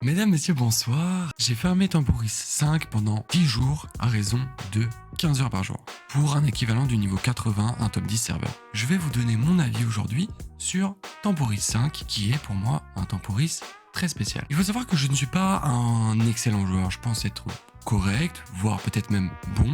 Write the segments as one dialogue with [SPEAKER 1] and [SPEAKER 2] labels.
[SPEAKER 1] Mesdames, messieurs, bonsoir. J'ai farmé Temporis 5 pendant 10 jours à raison de 15 heures par jour, pour un équivalent du niveau 80, un top 10 serveur. Je vais vous donner mon avis aujourd'hui sur Temporis 5, qui est pour moi un Temporis très spécial. Il faut savoir que je ne suis pas un excellent joueur, je pense être correct, voire peut-être même bon,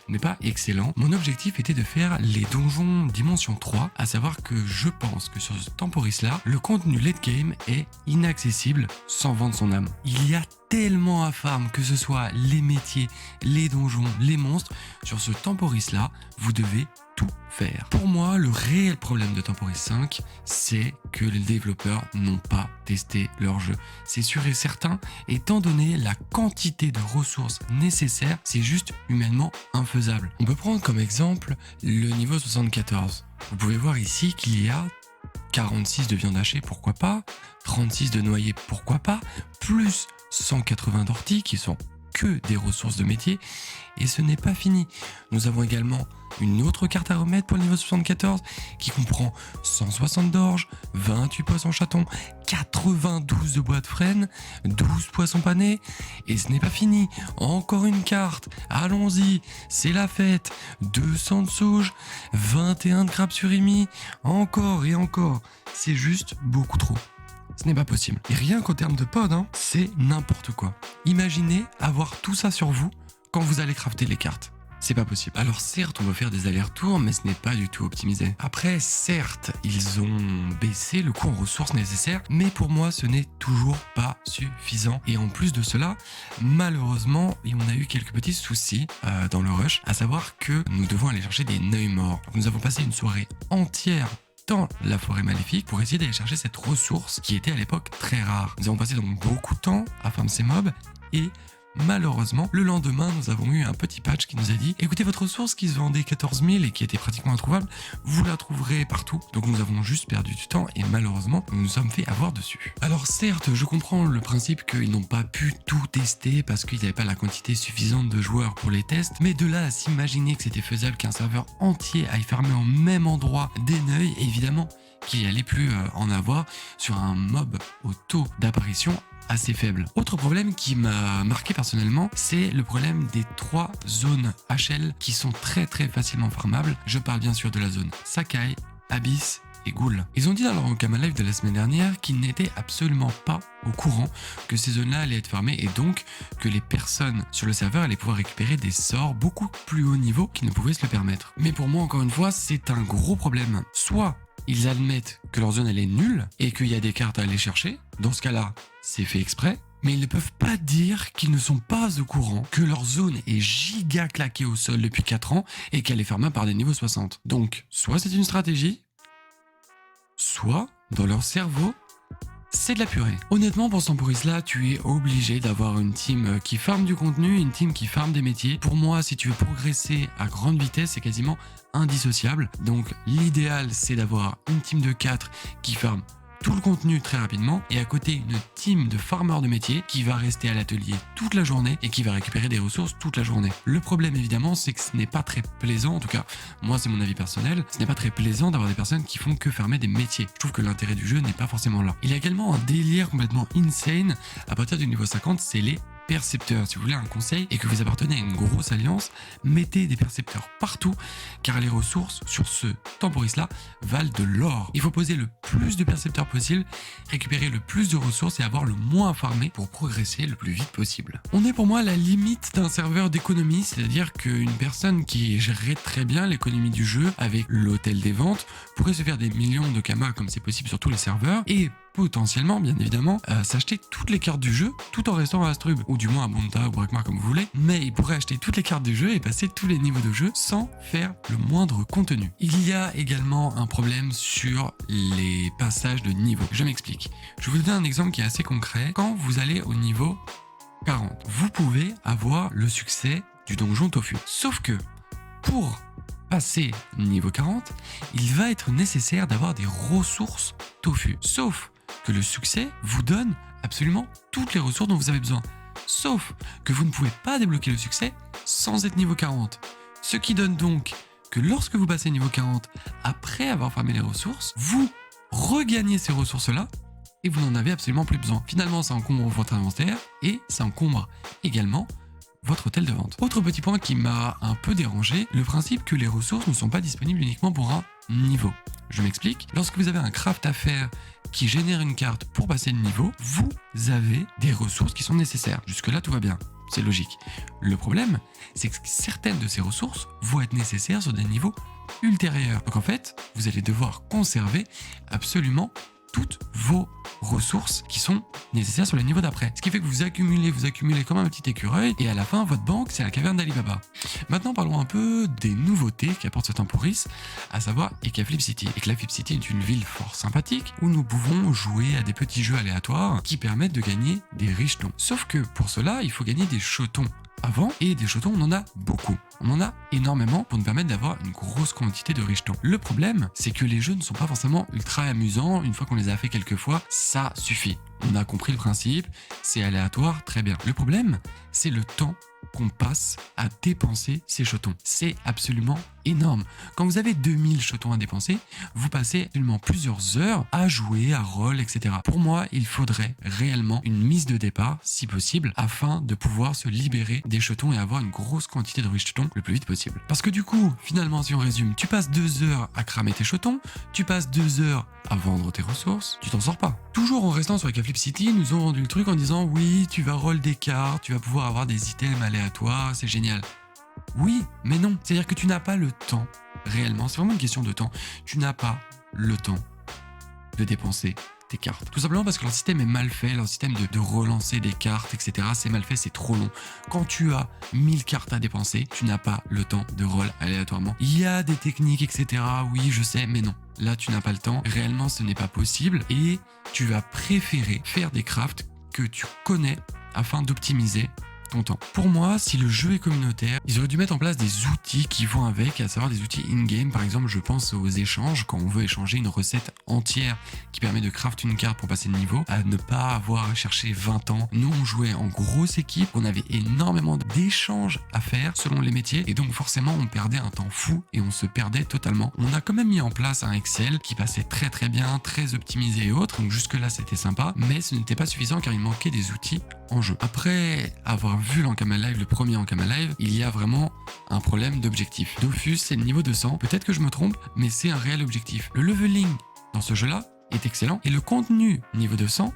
[SPEAKER 1] mais pas excellent. Mon objectif était de faire les donjons dimension 3, à savoir que je pense que sur ce Temporis là, le contenu late game est inaccessible sans vendre son âme. Il y a tellement à farm, que ce soit les métiers, les donjons, les monstres, sur ce Temporis là, vous devez tout faire. Pour moi, le réel problème de Temporis 5, c'est que les développeurs n'ont pas testé leur jeu. C'est sûr et certain, étant donné la quantité de ressources nécessaires, c'est juste humainement infaisable. On peut prendre comme exemple le niveau 74. Vous pouvez voir ici qu'il y a 46 de viande hachée, pourquoi pas, 36 de noyer, pourquoi pas, plus 180 d'orties qui sont que des ressources de métier, et ce n'est pas fini. Nous avons également une autre carte à remettre pour le niveau 74 qui comprend 160 d'orge, 28 poissons chatons, 92 de bois de frêne, 12 poissons panés, et ce n'est pas fini. Encore une carte, allons-y, c'est la fête, 200 de sauge, 21 de crabe surimi, encore et encore, c'est juste beaucoup trop. Ce n'est pas possible. Et rien qu'au terme de pod, c'est n'importe quoi. Imaginez avoir tout ça sur vous quand vous allez crafter les cartes. C'est pas possible. Alors certes, on va faire des allers-retours, mais ce n'est pas du tout optimisé. Après, certes, ils ont baissé le coût en ressources nécessaires, mais pour moi, ce n'est toujours pas suffisant. Et en plus de cela, malheureusement, on a eu quelques petits soucis dans le rush, à savoir que nous devons aller chercher des neuils morts. Donc, nous avons passé une soirée entière dans la forêt maléfique pour essayer d'aller chercher cette ressource qui était à l'époque très rare. Nous avons passé donc beaucoup de temps à farmer ces mobs et malheureusement, le lendemain, nous avons eu un petit patch qui nous a dit « Écoutez, votre ressource qui se vendait 14 000 et qui était pratiquement introuvable, vous la trouverez partout. » Donc nous avons juste perdu du temps et malheureusement, nous nous sommes fait avoir dessus. Alors certes, je comprends le principe qu'ils n'ont pas pu tout tester parce qu'il n'y avait pas la quantité suffisante de joueurs pour les tests, mais de là à s'imaginer que c'était faisable qu'un serveur entier aille farmer au même endroit des neuils, évidemment qu'il n'y allait plus en avoir sur un mob au taux d'apparition assez faible. Autre problème qui m'a marqué personnellement, c'est le problème des 3 zones HL qui sont très facilement farmables. Je parle bien sûr de la zone Sakai, Abyss et Ghoul. Ils ont dit dans leur Okama Live de la semaine dernière qu'ils n'étaient absolument pas au courant que ces zones-là allaient être fermées et donc que les personnes sur le serveur allaient pouvoir récupérer des sorts beaucoup plus haut niveau qu'ils ne pouvaient se le permettre. Mais pour moi, encore une fois, c'est un gros problème. Soit ils admettent que leur zone elle est nulle et qu'il y a des cartes à aller chercher. Dans ce cas-là, c'est fait exprès. Mais ils ne peuvent pas dire qu'ils ne sont pas au courant que leur zone est giga claquée au sol depuis 4 ans et qu'elle est fermée par des niveaux 60. Donc, soit c'est une stratégie, soit dans leur cerveau, c'est de la purée. Honnêtement, pour ce Temporis là, tu es obligé d'avoir une team qui farme du contenu, une team qui farme des métiers. Pour moi, si tu veux progresser à grande vitesse, c'est quasiment indissociable. Donc l'idéal, c'est d'avoir une team de 4 qui farme tout le contenu très rapidement et à côté une team de farmers de métier qui va rester à l'atelier toute la journée et qui va récupérer des ressources toute la journée. Le problème évidemment, c'est que ce n'est pas très plaisant, en tout cas moi c'est mon avis personnel, ce n'est pas très plaisant d'avoir des personnes qui font que farmer des métiers. Je trouve que l'intérêt du jeu n'est pas forcément là. Il y a également un délire complètement insane à partir du niveau 50, c'est les percepteurs. Si vous voulez un conseil et que vous appartenez à une grosse alliance, mettez des percepteurs partout car les ressources sur ce Temporis là valent de l'or. Il faut poser le plus de percepteurs possible, récupérer le plus de ressources et avoir le moins à farmer pour progresser le plus vite possible. On est pour moi à la limite d'un serveur d'économie, c'est-à-dire qu'une personne qui gérerait très bien l'économie du jeu avec l'hôtel des ventes pourrait se faire des millions de kamas comme c'est possible sur tous les serveurs et potentiellement, bien évidemment, s'acheter toutes les cartes du jeu tout en restant à Astrub, ou du moins à Bonta ou Brakmar comme vous voulez, mais il pourrait acheter toutes les cartes du jeu et passer tous les niveaux de jeu sans faire le moindre contenu. Il y a également un problème sur les passages de niveau. Je m'explique. Je vous donne un exemple qui est assez concret. Quand vous allez au niveau 40, vous pouvez avoir le succès du donjon Tofu. Sauf que, pour passer niveau 40, il va être nécessaire d'avoir des ressources Tofu. Sauf que le succès vous donne absolument toutes les ressources dont vous avez besoin. Sauf que vous ne pouvez pas débloquer le succès sans être niveau 40. Ce qui donne donc que lorsque vous passez niveau 40, après avoir farmé les ressources, vous regagnez ces ressources-là et vous n'en avez absolument plus besoin. Finalement, ça encombre votre inventaire et ça encombre également votre hôtel de vente. Autre petit point qui m'a un peu dérangé, le principe que les ressources ne sont pas disponibles uniquement pour un niveau. Je m'explique, lorsque vous avez un craft à faire qui génère une carte pour passer le niveau, vous avez des ressources qui sont nécessaires. Jusque-là, tout va bien. C'est logique. Le problème, c'est que certaines de ces ressources vont être nécessaires sur des niveaux ultérieurs. Donc en fait, vous allez devoir conserver absolument toutes vos ressources qui sont nécessaires sur le niveau d'après. Ce qui fait que vous accumulez comme un petit écureuil et à la fin, votre banque, c'est la caverne d'Ali Baba. Maintenant, parlons un peu des nouveautés qu'apporte ce Temporis, à savoir Ecaflip City. Ecaflip City est une ville fort sympathique où nous pouvons jouer à des petits jeux aléatoires qui permettent de gagner des riches jetons. Sauf que pour cela, il faut gagner des jetons avant, et des jetons, on en a beaucoup. On en a énormément pour nous permettre d'avoir une grosse quantité de riches jetons. Le problème, c'est que les jeux ne sont pas forcément ultra amusants. Une fois qu'on les a fait quelques fois, ça suffit. On a compris le principe, c'est aléatoire, très bien. Le problème, c'est le temps qu'on passe à dépenser ces jetons. C'est absolument énorme. Quand vous avez 2000 jetons à dépenser, vous passez absolument plusieurs heures à jouer, à roll, etc. Pour moi, il faudrait réellement une mise de départ, si possible, afin de pouvoir se libérer des jetons et avoir une grosse quantité de riches jetons le plus vite possible. Parce que du coup, finalement, si on résume, tu passes 2 heures à cramer tes jetons, tu passes 2 heures à vendre tes ressources, tu t'en sors pas. Toujours en restant sur Ecaflip City, ils nous ont vendu le truc en disant oui, tu vas roll des cartes, tu vas pouvoir avoir des items aléatoires, c'est génial. Oui, mais non. C'est-à-dire que tu n'as pas le temps, réellement, c'est vraiment une question de temps, tu n'as pas le temps de dépenser tes cartes. Tout simplement parce que leur système est mal fait, leur système de relancer des cartes, etc. c'est mal fait, c'est trop long. Quand tu as 1000 cartes à dépenser, tu n'as pas le temps de roll aléatoirement. Il y a des techniques, etc. Oui, je sais, mais non. Là, tu n'as pas le temps. Réellement, ce n'est pas possible. Et tu vas préférer faire des crafts que tu connais afin d'optimiser ton temps. Pour moi, si le jeu est communautaire, ils auraient dû mettre en place des outils qui vont avec, à savoir des outils in-game. Par exemple, je pense aux échanges, quand on veut échanger une recette entière qui permet de craft une carte pour passer de niveau, à ne pas avoir à chercher 20 ans. Nous, on jouait en grosse équipe, on avait énormément d'échanges à faire selon les métiers, et donc forcément, on perdait un temps fou et on se perdait totalement. On a quand même mis en place un Excel qui passait très très bien, très optimisé et autres, donc jusque-là, c'était sympa, mais ce n'était pas suffisant car il manquait des outils en jeu. Après avoir vu l'Ankama Live, le premier Ankama Live, il y a vraiment un problème d'objectif. Dofus, c'est le niveau 200. Peut-être que je me trompe, mais c'est un réel objectif. Le leveling dans ce jeu-là est excellent et le contenu niveau 200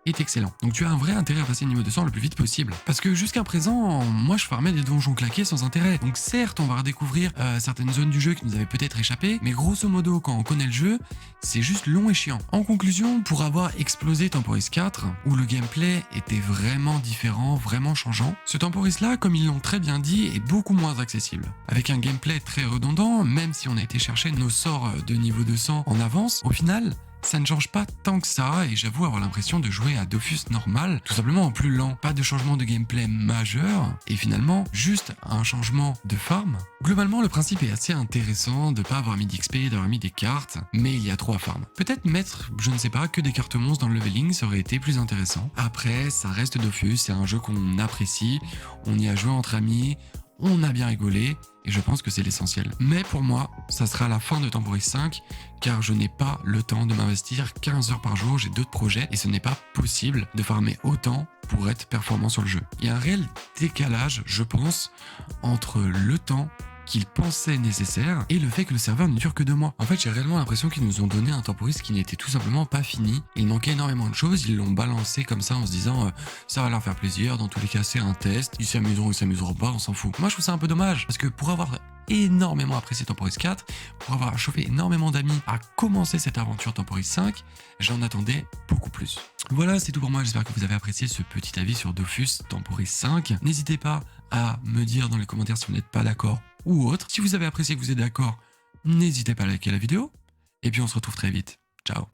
[SPEAKER 1] est excellent. Donc tu as un vrai intérêt à passer le niveau 200 le plus vite possible. Parce que jusqu'à présent, moi je farmais des donjons claqués sans intérêt. Donc certes, on va redécouvrir certaines zones du jeu qui nous avaient peut-être échappé, mais grosso modo, quand on connaît le jeu, c'est juste long et chiant. En conclusion, pour avoir explosé Temporis 4, où le gameplay était vraiment différent, vraiment changeant, ce Temporis-là, comme ils l'ont très bien dit, est beaucoup moins accessible. Avec un gameplay très redondant, même si on a été chercher nos sorts de niveau 200 en avance, au final, ça ne change pas tant que ça et j'avoue avoir l'impression de jouer à Dofus normal, tout simplement en plus lent. Pas de changement de gameplay majeur et finalement juste un changement de farm. Globalement, le principe est assez intéressant de pas avoir mis d'XP, d'avoir mis des cartes, mais il y a trop à farm. Peut-être mettre, je ne sais pas, que des cartes monstres dans le leveling, ça aurait été plus intéressant. Après, ça reste Dofus, c'est un jeu qu'on apprécie, on y a joué entre amis, on a bien rigolé, et je pense que c'est l'essentiel. Mais pour moi, ça sera la fin de Temporis 5, car je n'ai pas le temps de m'investir 15 heures par jour, j'ai d'autres projets, et ce n'est pas possible de farmer autant pour être performant sur le jeu. Il y a un réel décalage, je pense, entre le temps qu'ils pensaient nécessaire et le fait que le serveur ne dure que 2 mois. En fait, j'ai réellement l'impression qu'ils nous ont donné un Temporis qui n'était tout simplement pas fini. Il manquait énormément de choses, ils l'ont balancé comme ça en se disant ça va leur faire plaisir, dans tous les cas c'est un test, ils s'amuseront ou ils s'amuseront pas, on s'en fout. Moi je trouve ça un peu dommage, parce que pour avoir énormément apprécié Temporis 4, pour avoir chauffé énormément d'amis à commencer cette aventure Temporis 5, j'en attendais beaucoup plus. Voilà, c'est tout pour moi, j'espère que vous avez apprécié ce petit avis sur Dofus Temporis 5. N'hésitez pas à me dire dans les commentaires si vous n'êtes pas d'accord ou autre. Si vous avez apprécié, que vous êtes d'accord, n'hésitez pas à liker la vidéo. Et puis on se retrouve très vite. Ciao.